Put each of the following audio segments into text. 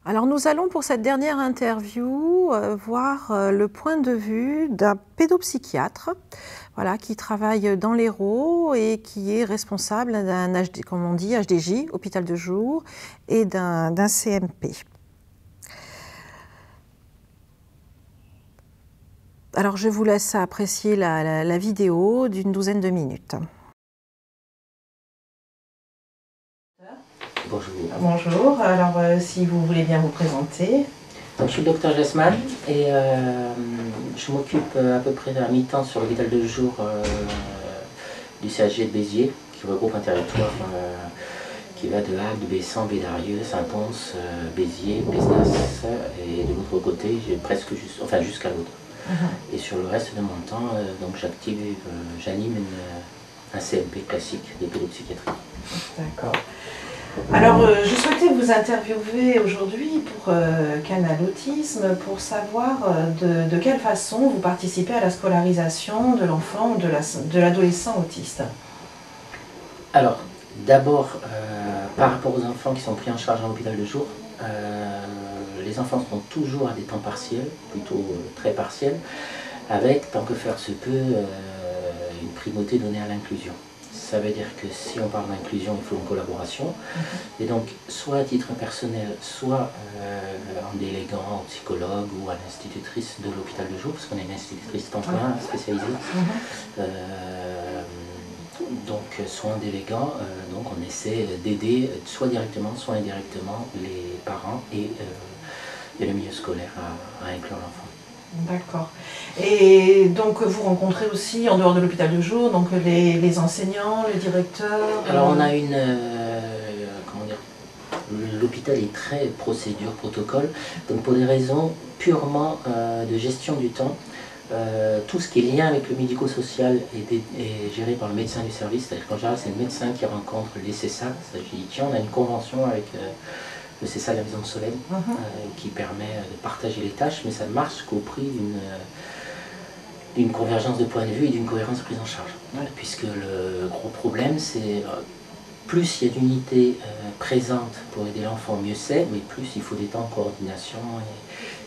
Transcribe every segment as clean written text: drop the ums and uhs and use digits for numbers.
Alors nous allons pour cette dernière interview voir le point de vue d'un pédopsychiatre qui travaille dans l'Hérault et qui est responsable d'un HD, comme on dit, HDJ, hôpital de jour, et d'un CMP. Alors je vous laisse apprécier la vidéo d'une douzaine de minutes. Bonjour. Bonjour, alors si vous voulez bien vous présenter. Donc, je suis le docteur Jasman et je m'occupe à peu près à mi-temps sur l'hôpital de jour du CHG de Béziers, qui regroupe un territoire qui va de Agde, Bessan, Bédarieux, Saint-Pons, Béziers, Pézenas, et de l'autre côté, j'ai presque jusqu'à l'autre. Et sur le reste de mon temps, donc j'anime un CMP classique de pédopsychiatrie. D'accord. Alors, je souhaitais vous interviewer aujourd'hui pour Canal Autisme pour savoir de quelle façon vous participez à la scolarisation de l'enfant ou de l'adolescent autiste. Alors, d'abord, par rapport aux enfants qui sont pris en charge en hôpital de jour, les enfants seront toujours à des temps partiels, plutôt très partiels, avec, tant que faire se peut, une primauté donnée à l'inclusion. Ça veut dire que si on parle d'inclusion, il faut une collaboration. Et donc, soit à titre personnel, soit en déléguant au psychologue ou à l'institutrice de l'hôpital de jour, parce qu'on a une institutrice temps plein spécialisée. Donc, soit en déléguant, donc on essaie d'aider soit directement, soit indirectement les parents et le milieu scolaire à inclure l'enfant. D'accord. Et donc vous rencontrez aussi, en dehors de l'hôpital de jour, donc les enseignants, le directeur. Alors on a une... comment dire, l'hôpital est très procédure, protocole, donc pour des raisons purement de gestion du temps, tout ce qui est lien avec le médico-social est géré par le médecin du service, c'est-à-dire qu'en général c'est le médecin qui rencontre les CESA, c'est-à-dire qu'il dit tiens on a une convention avec le CESA de la Maison de Soleil qui permet de partager les tâches, mais ça ne marche qu'au prix d'une convergence de points de vue et d'une cohérence de prise en charge. Puisque le gros problème c'est plus il y a d'unités présentes pour aider l'enfant, mieux c'est, mais plus il faut des temps de coordination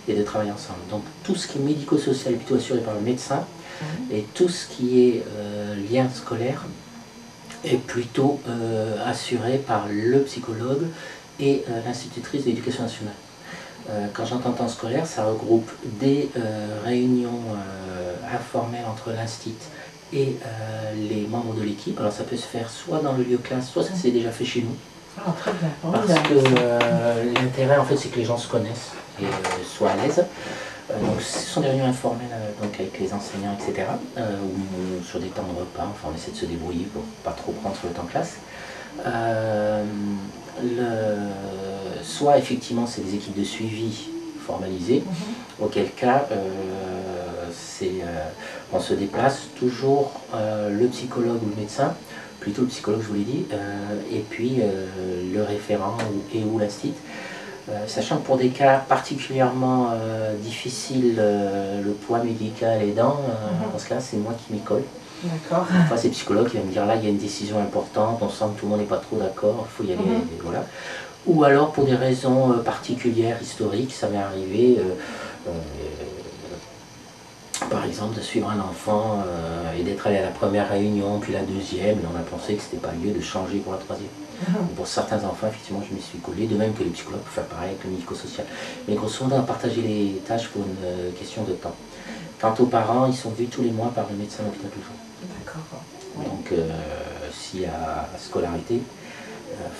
et de travail ensemble. Donc tout ce qui est médico-social est plutôt assuré par le médecin, et tout ce qui est lien scolaire est plutôt assuré par le psychologue et l'institutrice de l'éducation nationale. Quand j'entends temps scolaire, ça regroupe des réunions informelles entre l'instit et les membres de l'équipe. Alors ça peut se faire soit dans le lieu classe, soit ça s'est déjà fait chez nous. Ah, très bien. Parce que l'intérêt en fait c'est que les gens se connaissent et soient à l'aise. Donc ce sont des réunions informelles donc avec les enseignants, etc. Ou sur des temps de repas, enfin on essaie de se débrouiller pour pas trop prendre sur le temps classe. Soit effectivement c'est des équipes de suivi formalisées, auquel cas on se déplace toujours le psychologue ou le médecin, plutôt le psychologue je vous l'ai dit, et puis le référent ou l'instit. Sachant que pour des cas particulièrement difficiles, le poids médical aidant, dans ce cas c'est moi qui m'y colle. D'accord. Enfin, c'est le psychologue qui va me dire là il y a une décision importante, on sent que tout le monde n'est pas trop d'accord, il faut y aller, et voilà. Ou alors pour des raisons particulières, historiques, ça m'est arrivé, par exemple, de suivre un enfant et d'être allé à la première réunion, puis la deuxième, et on a pensé que c'était pas lieu de changer pour la troisième. Pour certains enfants, effectivement, je m'y suis collé, de même que les psychologues peuvent faire pareil avec le médico-social. Mais grosso modo, on a partagé les tâches pour une question de temps. Quant aux parents, ils sont vus tous les mois par le médecin de l'hôpital de jour. D'accord. Donc, s'il y a scolarité,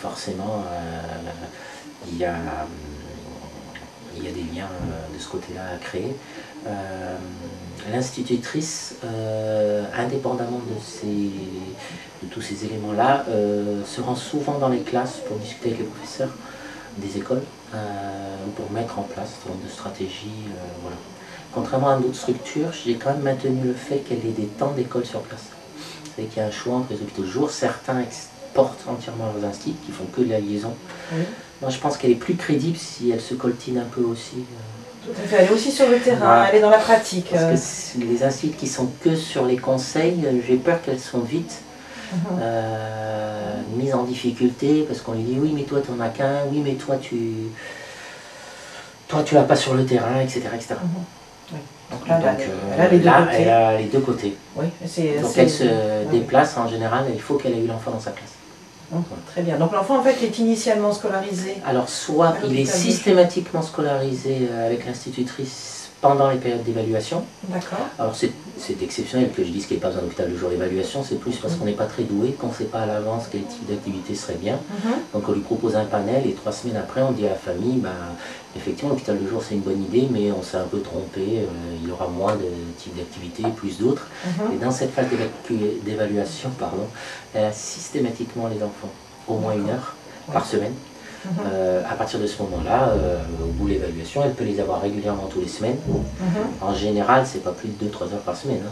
forcément, il y a des liens de ce côté-là à créer. L'institutrice, indépendamment de tous ces éléments-là, se rend souvent dans les classes pour discuter avec les professeurs des écoles, pour mettre en place un certain nombre de stratégies. Voilà. Contrairement à d'autres structures, j'ai quand même maintenu le fait qu'elle ait des temps d'école sur place. Vous savez qu'il y a un choix entre les hôpitaux de jour, certains exportent entièrement leurs instituts, qui font que de la liaison. Moi je pense qu'elle est plus crédible si elle se coltine un peu aussi. Tout à fait, elle est aussi sur le terrain, elle est dans la pratique. Parce que les instituts qui sont que sur les conseils, j'ai peur qu'elles sont vite mises en difficulté, parce qu'on lui dit oui mais toi t'en as qu'un, oui mais toi tu... toi tu l'as pas sur le terrain, etc. etc. Oui. Donc là, Donc, elle a les deux côtés. elle a les deux côtés. Oui, donc elle se déplace en général, il faut qu'elle ait eu l'enfant dans sa classe. Très bien. Donc l'enfant en fait est initialement scolarisé. Alors soit il est systématiquement scolarisé avec l'institutrice pendant les périodes d'évaluation. D'accord. Alors c'est exceptionnel que je dise qu'il n'y ait pas besoin d'hôpital de jour d'évaluation, c'est plus parce qu'on n'est pas très doué, qu'on ne sait pas à l'avance quel type d'activité serait bien. Donc on lui propose un panel et 3 semaines après on dit à la famille, bah, effectivement l'hôpital de jour c'est une bonne idée, mais on s'est un peu trompé, il y aura moins de types d'activités, plus d'autres. Et dans cette phase d'évaluation, elle a systématiquement les enfants, au moins 1 heure par semaine. À partir de ce moment-là, au bout de l'évaluation, elle peut les avoir régulièrement tous les semaines. En général, c'est pas plus de 2-3 heures par semaine.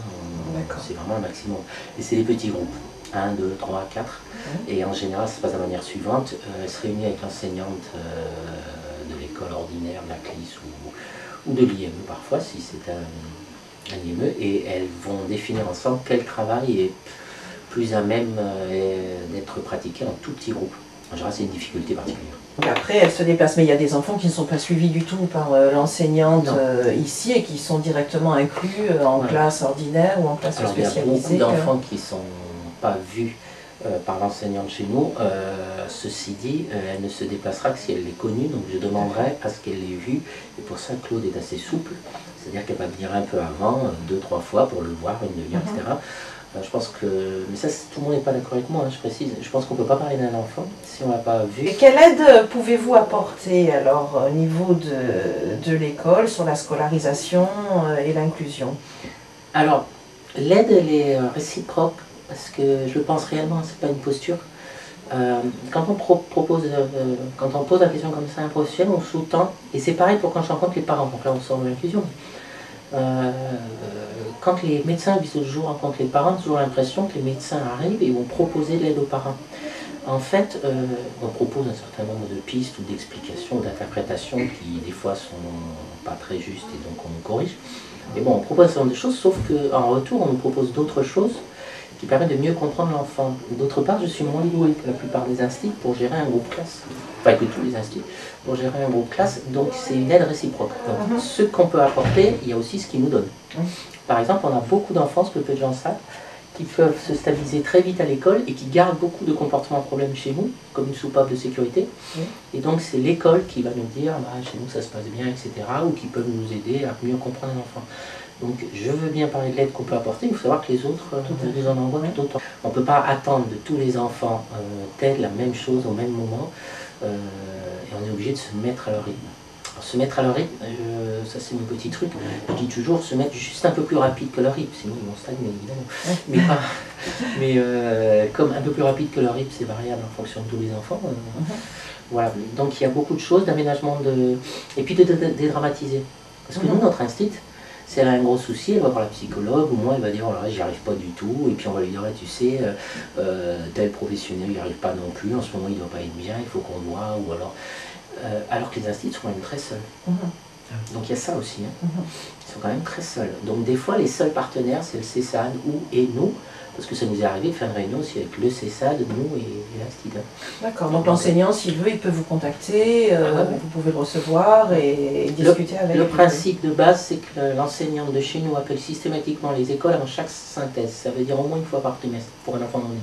C'est vraiment le maximum. Et c'est des petits groupes. 1, 2, 3, 4. Et en général, ça se passe de la manière suivante. Elle se réunit avec l'enseignante de l'école ordinaire, de la CLIS ou de l'IME parfois, si c'est un IME. Et elles vont définir ensemble quel travail est plus à même d'être pratiqué en tout petit groupe. En général, c'est une difficulté particulière. Donc après, elle se déplace, mais il y a des enfants qui ne sont pas suivis du tout par l'enseignante ici et qui sont directement inclus en classe ordinaire ou en classe spécialisée. Il y a beaucoup d'enfants qui ne sont pas vus par l'enseignante chez nous. Ceci dit, elle ne se déplacera que si elle l'est connue, donc je demanderai à ce qu'elle l'ait vue. Et pour ça, Claude est assez souple, c'est-à-dire qu'elle va venir un peu avant, 2-3 fois pour le voir, une demi-heure, etc. Je pense que, mais ça tout le monde n'est pas d'accord avec moi, je précise, je pense qu'on ne peut pas parler d'un enfant si on ne l'a pas vu. Et quelle aide pouvez-vous apporter alors au niveau de l'école sur la scolarisation et l'inclusion? Alors, l'aide elle est réciproque, parce que je le pense réellement, c'est pas une posture. Quand on quand on pose la question comme ça à un professionnel, on sous-tend, et c'est pareil pour quand je rencontre les parents, donc là on sort de l'inclusion. Quand les médecins visent le jour rencontrent les parents, j'ai toujours l'impression que les médecins arrivent et vont proposer de l'aide aux parents. En fait, on propose un certain nombre de pistes ou d'explications, d'interprétations qui des fois sont pas très justes et donc on nous corrige. Mais bon, on propose un certain nombre de choses, sauf qu'en retour, on nous propose d'autres choses qui permettent de mieux comprendre l'enfant. D'autre part, je suis moins doué que la plupart des instituts pour gérer un groupe classe. Enfin, que tous les instituts, pour gérer un groupe classe, donc c'est une aide réciproque. Donc, ce qu'on peut apporter, il y a aussi ce qu'ils nous donnent. Par exemple, on a beaucoup d'enfants, peu de gens savent, qui peuvent se stabiliser très vite à l'école et qui gardent beaucoup de comportements à problème chez nous, comme une soupape de sécurité. Et donc c'est l'école qui va nous dire, bah, chez nous ça se passe bien, etc. Ou qui peuvent nous aider à mieux comprendre l'enfant. Donc je veux bien parler de l'aide qu'on peut apporter, il faut savoir que les autres nous en envoient tout autant. On ne peut pas attendre de tous les enfants la même chose au même moment, et on est obligé de se mettre à leur rythme. Alors, se mettre à leur rythme, ça c'est mon petit truc, je dis toujours se mettre juste un peu plus rapide que leur rythme, sinon ils vont stagner évidemment. Mais comme un peu plus rapide que leur rythme, c'est variable en fonction de tous les enfants. Voilà, donc il y a beaucoup de choses, d'aménagement et puis de dédramatiser. Parce que nous, notre instinct, si elle a un gros souci, elle va voir la psychologue, ou moi elle va dire oh là j'y arrive pas du tout, et puis on va lui dire tu sais, tel professionnel n'y arrive pas non plus, en ce moment il ne doit pas être bien, il faut qu'on voit, ou alors que les instituts sont quand même très seuls. Donc il y a ça aussi, ils sont quand même très seuls. Donc des fois les seuls partenaires c'est le CESAD et nous, parce que ça nous est arrivé de faire une réunion aussi avec le CESAD, nous et l'Institut. D'accord, donc l'enseignant s'il veut il peut vous contacter, vous pouvez le recevoir et discuter avec lui. Le principe de base c'est que l'enseignant de chez nous appelle systématiquement les écoles avant chaque synthèse, ça veut dire au moins 1 fois par trimestre pour un enfant non-né.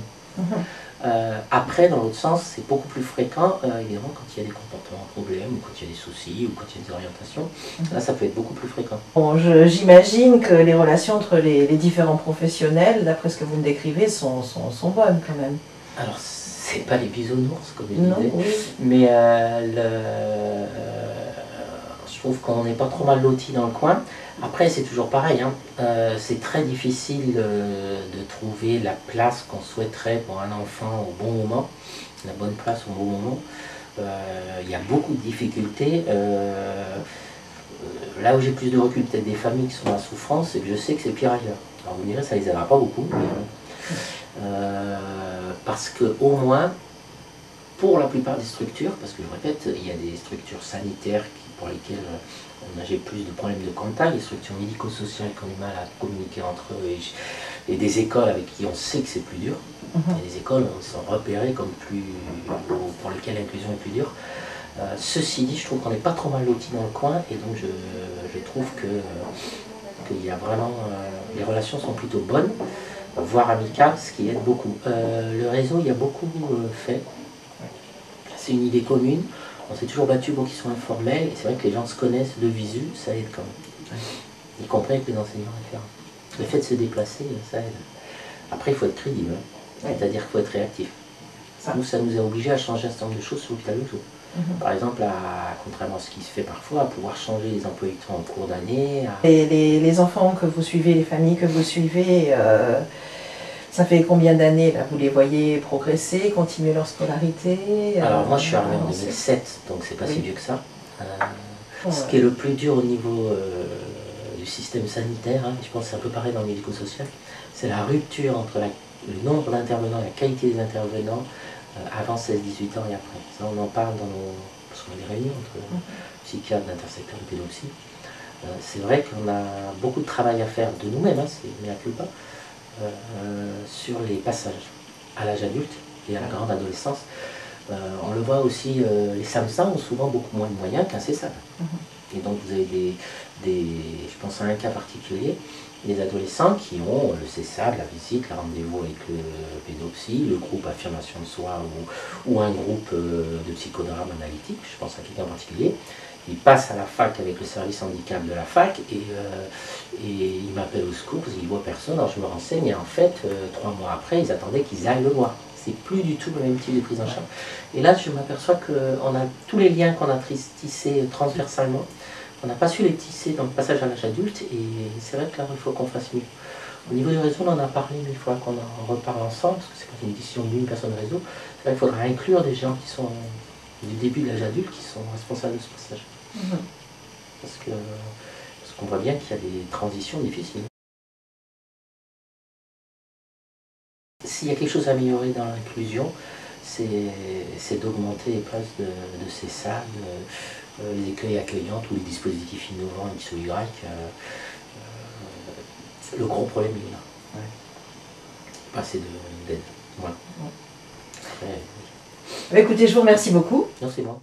Après, dans l'autre sens, c'est beaucoup plus fréquent, évidemment, quand il y a des comportements problèmes, ou quand il y a des soucis, ou quand il y a des orientations. Là, ça peut être beaucoup plus fréquent. Bon, j'imagine que les relations entre les différents professionnels, d'après ce que vous me décrivez, sont bonnes quand même. Alors, c'est pas les bisounours, comme je disais, mais je trouve qu'on n'est pas trop mal lotis dans le coin. Après, c'est toujours pareil, c'est très difficile de trouver la place qu'on souhaiterait pour un enfant au bon moment, la bonne place au bon moment. Il y a beaucoup de difficultés. Là où j'ai plus de recul, peut-être des familles qui sont en souffrance, c'est que je sais que c'est pire ailleurs. Alors vous me direz, ça ne les aidera pas beaucoup, mais, parce qu'au moins, pour la plupart des structures, parce que je répète, il y a des structures sanitaires pour lesquelles j'ai plus de problèmes de contact, des structures médico-sociales qui ont du mal à communiquer entre eux, et des écoles avec qui on sait que c'est plus dur. Il y a des écoles qui sont repérées comme pour lesquelles l'inclusion est plus dure. Ceci dit, je trouve qu'on n'est pas trop mal lotis dans le coin, et donc je trouve qu'il y a vraiment, les relations sont plutôt bonnes, voire amicales, ce qui aide beaucoup. Le réseau, il y a beaucoup fait. C'est une idée commune. On s'est toujours battu pour qu'ils soient informels, et c'est vrai que les gens se connaissent de visu, ça aide quand même. Y compris avec les enseignants référents. Le fait de se déplacer, ça aide. Après, il faut être crédible, hein. C'est-à-dire qu'il faut être réactif. Nous, ça nous a obligés à changer un certain nombre de choses sur l'hôpital de Joux. Par exemple, contrairement à ce qui se fait parfois, à pouvoir changer les emplois du temps en cours d'année. Les enfants que vous suivez, les familles que vous suivez, ça fait combien d'années là vous les voyez progresser, continuer leur scolarité? Alors moi je suis arrivé en 2007, donc c'est pas si vieux que ça. Ce qui est le plus dur au niveau du système sanitaire, hein, je pense que c'est un peu pareil dans le médico-social, c'est la rupture entre le nombre d'intervenants et la qualité des intervenants avant 16-18 ans et après. Ça on en parle parce qu'on a des réunions entre psychiatres d'intersecteur et pédopsie. C'est vrai qu'on a beaucoup de travail à faire de nous-mêmes, hein, c'est mea culpa, sur les passages à l'âge adulte et à la grande adolescence. On le voit aussi, les SAMSA ont souvent beaucoup moins de moyens qu'un CESAD. Et donc vous avez je pense à un cas particulier, des adolescents qui ont le CESAD, la visite, le rendez-vous avec le pédopsie, le groupe affirmation de soi ou un groupe de psychodrame analytique, je pense à quelqu'un en particulier. Ils passent à la fac avec le service handicap de la fac et ils m'appellent au secours parce qu'ils ne voient personne. Alors je me renseigne et en fait, 3 mois après, ils attendaient qu'ils aillent le voir. C'est plus du tout le même type de prise en charge. Et là, je m'aperçois qu'on a tous les liens qu'on a tissés transversalement. On n'a pas su les tisser dans le passage à l'âge adulte et c'est vrai que là, il faut qu'on fasse mieux. Au niveau du réseau, on en a parlé, mais il faudra qu'on en reparle ensemble parce que c'est pas une décision d'une personne réseau. C'est vrai qu'il faudra inclure des gens qui sont du début de l'âge adulte qui sont responsables de ce passage. Parce qu'on voit bien qu'il y a des transitions difficiles. S'il y a quelque chose à améliorer dans l'inclusion, c'est d'augmenter les places de CESAD, les écueils accueillantes ou les dispositifs innovants X ou Y. Le gros problème il est là. Pas assez d'aide. Voilà. Écoutez, je vous remercie beaucoup. Non, c'est bon.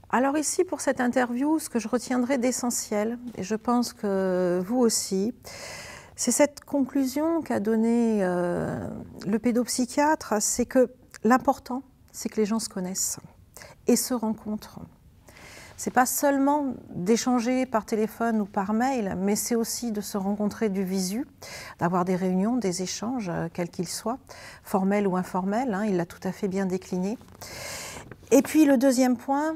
Alors ici, pour cette interview, ce que je retiendrai d'essentiel, et je pense que vous aussi, c'est cette conclusion qu'a donnée le pédopsychiatre, c'est que l'important, c'est que les gens se connaissent et se rencontrent. C'est pas seulement d'échanger par téléphone ou par mail, mais c'est aussi de se rencontrer du visu, d'avoir des réunions, des échanges, quels qu'ils soient, formels ou informels, hein, il l'a tout à fait bien décliné. Et puis le deuxième point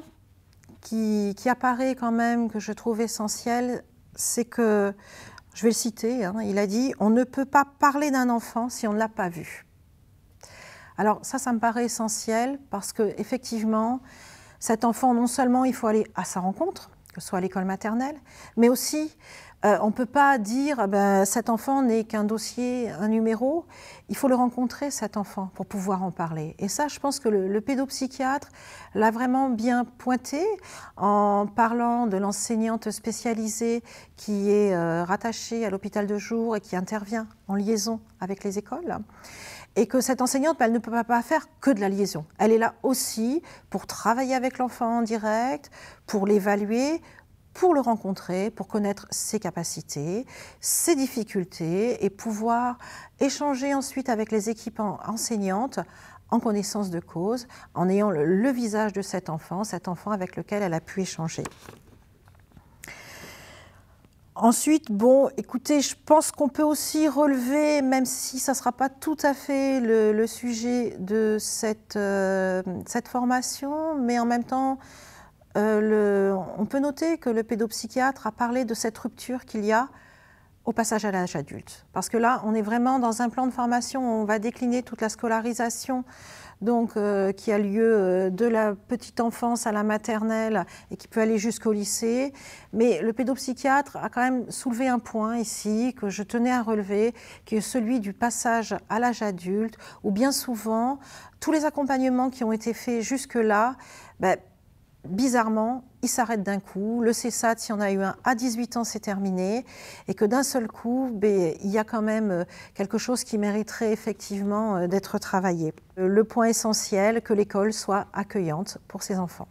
qui apparaît quand même, que je trouve essentiel, c'est que, je vais le citer, hein, il a dit « On ne peut pas parler d'un enfant si on ne l'a pas vu ». Alors ça me paraît essentiel parce qu'effectivement, cet enfant, non seulement il faut aller à sa rencontre, que ce soit à l'école maternelle, mais aussi on ne peut pas dire cet enfant n'est qu'un dossier, un numéro, il faut le rencontrer cet enfant pour pouvoir en parler. Et ça, je pense que le pédopsychiatre l'a vraiment bien pointé en parlant de l'enseignante spécialisée qui est rattachée à l'hôpital de jour et qui intervient en liaison avec les écoles. Et que cette enseignante, elle ne peut pas faire que de la liaison. Elle est là aussi pour travailler avec l'enfant en direct, pour l'évaluer, pour le rencontrer, pour connaître ses capacités, ses difficultés et pouvoir échanger ensuite avec les équipes enseignantes en connaissance de cause, en ayant le visage de cet enfant avec lequel elle a pu échanger. Ensuite, bon, écoutez, je pense qu'on peut aussi relever, même si ça ne sera pas tout à fait le sujet de cette formation, mais en même temps, on peut noter que le pédopsychiatre a parlé de cette rupture qu'il y a au passage à l'âge adulte. Parce que là, on est vraiment dans un plan de formation où on va décliner toute la scolarisation donc, qui a lieu de la petite enfance à la maternelle et qui peut aller jusqu'au lycée. Mais le pédopsychiatre a quand même soulevé un point ici que je tenais à relever, qui est celui du passage à l'âge adulte, où bien souvent, tous les accompagnements qui ont été faits jusque-là, bizarrement, il s'arrête d'un coup. Le CESAD, s'il y en a eu un à 18 ans, c'est terminé. Et que d'un seul coup, il y a quand même quelque chose qui mériterait effectivement d'être travaillé. Le point essentiel, que l'école soit accueillante pour ces enfants.